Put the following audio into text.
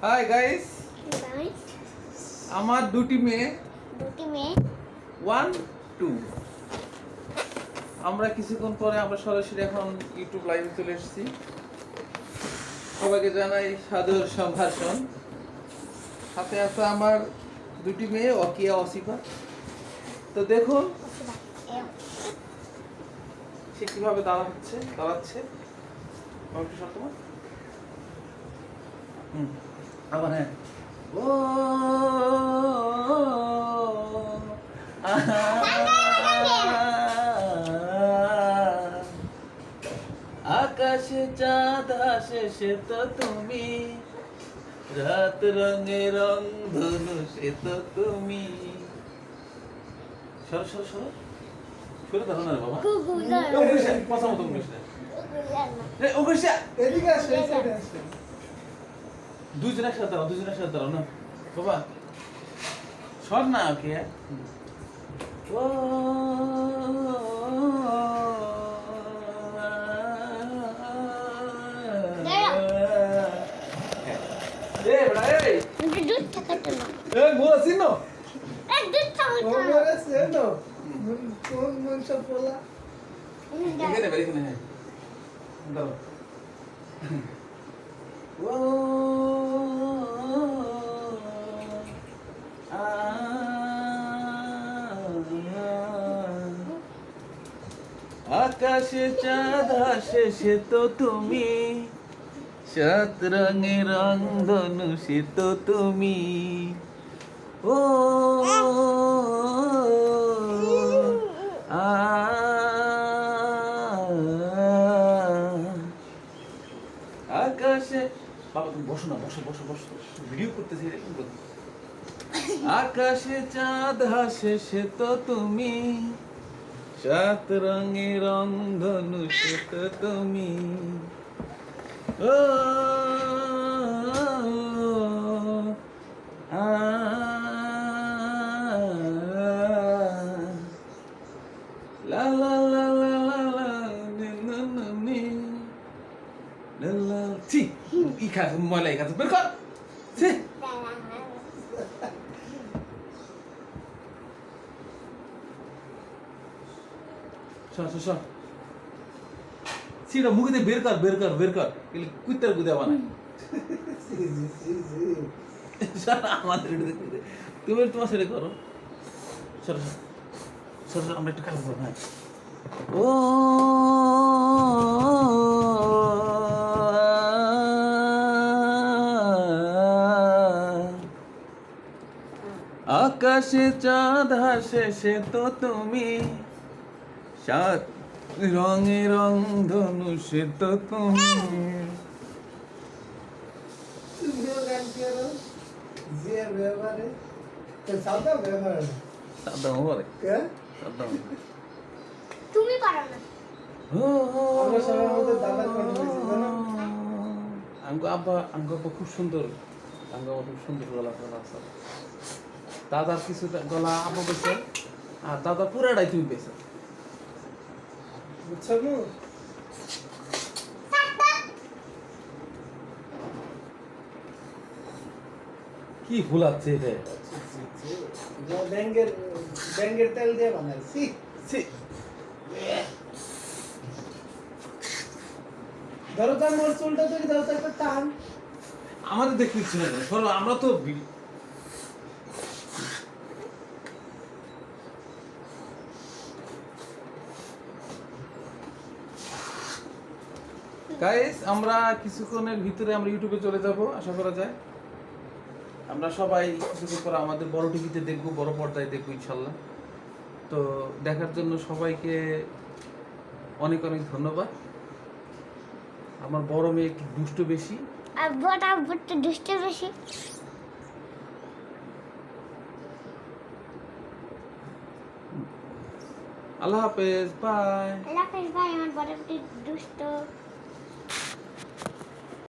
Hi guys, guys আমার দুটি মেয়ে দুটি মেয়ে 1 2 আমরা কিছুক্ষণ পরে আমরা সরাসরি এখন ইউটিউব লাইভে চলে এসেছি। সবাইকে জানাই সাদর সম্ভাষণ। সাথে আছে আমার দুটি মেয়ে অকিয়া অসিফা। তো দেখুন সে কিভাবে দাঁড়াচ্ছে একটু সত্যমা আবার হ্যাঁ ও আকাশে চাঁদ আসে সে তো তুমি, রাত রঙে রং ধনু সে তো তুমি। সর সর সর সরে দাঁড়ানো না রে বাবা। কথা মতো এদিকে আসো, এই সাইডে আসো। দুজনের একসাথে দাঁড়াও না বাবা। সর না ওকে। ও দুধ থাকাতো না মোরা চিনো দুধ থাকাতো ও না মেরে সেনো কোন মনসা পোলা এখানে হ্যাঁ দাঁড়াও। ও আকাশে চাঁদ আসে সে তো তুমি, সাত রঙে রং ধনু সে তো তুমি। ও আকাশে বাবা তুমি বসো না, বসো ভিডিও করতেছি এরকম করতে। আকাশে চাঁদ হাসে সে তো তুমি, সাত রঙে রং ধনু সে তো তুমি। ও আ লা লা লা লা লা লা নি না না নি লা লা ছি ইখা ময়লা ইখা বের কর ছি। সর সিটা মুখে দিয়ে বের কর এগুলি কুত্তার গুদা বানায়। আমাদের তুমি তোমার সেটা করো। সর আমরা একটু কাজ করবো। হ্যাঁ ও আকাশে চাঁদ হাসে সে তো তুমি, সাত রঙে রং ধনু সে তো তুমি। তুমিও গান করো যে ব্যবহারে তো সাদা ব্যবহার সাদ্দাম বলে কে সাদ্দাম। তুমি পারো না আমরা সবাই আমাদের দাদা করে হয়েছে জানো আঙ্গা খুব সুন্দর, খুব সুন্দর গলা আছে। দাদার কিছু গলা আব্বা পেয়েছে আর দাদা পুরাটাই তুমি পেয়েছে। বুঝছো মু কি ভুলাচ্ছে এটা ব্যাঙ্গের তেল দিয়ে বানাইছি ধরো তার মোর চুলটা ধরে দাও তো একটা টান আমাদের দেখতে ইচ্ছে না সরো আমরা তো গাইস আমরা কিছুক্ষণের ভিতরে আমরা ইউটিউবে চলে যাব আশা করা যায়। আমরা সবাই কিছুক্ষণ পর আমাদের বড় টিভিতে দেখবো, বড় পর্দায় দেখবো ইনশাল্লাহ। তো দেখার জন্য সবাইকে অনেক ধন্যবাদ। আমার বড় মেয়ে একটু দুষ্ট বেশি, আব্বুটা দুষ্ট বেশি। আল্লাহ হাফেজ, বাই। আল্লাহ হাফেজ ভাই, আমার বড় দুষ্ট।